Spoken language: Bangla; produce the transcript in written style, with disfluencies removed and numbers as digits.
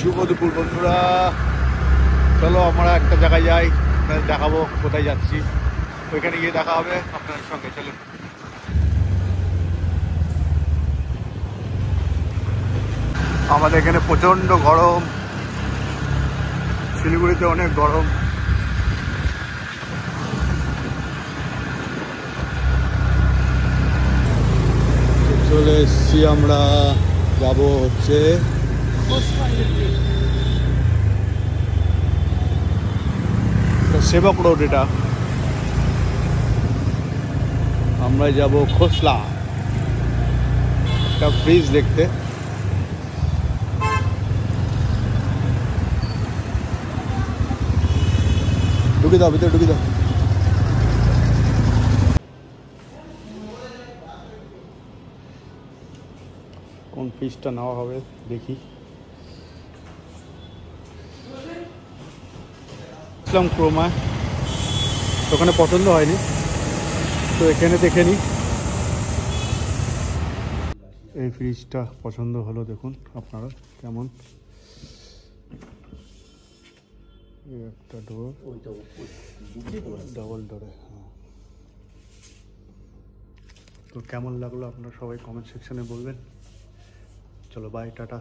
শুভ দুপুর বন্ধুরা, চলো আমরা একটা জায়গায় যাই, দেখাবো কোথায় যাচ্ছি। ওইখানে গিয়ে দেখা হবে আপনাদের সঙ্গে। চলো। আমাদের এখানে প্রচন্ড গরম, শিলিগুড়িতে অনেক গরম। চলে এসছি আমরা, যাবো হচ্ছে সেবক রোড। এটা আমরা যাব খোসলা, একটা ব্রিজ দেখতে। ঢুকে দাও, ভিতরে ঢুকে দাও। কোন পিসটা নেওয়া হবে দেখি। ইসলাম ক্রোমায়, ওখানে পছন্দ হয়নি, তো এখানে দেখে নিই। এই ফ্রিজটা পছন্দ হলো, দেখুন আপনারা কেমন। একটা ডোর, ডাবল ডোরে। হ্যাঁ, তো কেমন লাগলো আপনারা সবাই কমেন্ট সেকশনে বলবেন। চলো বাই, টাটা।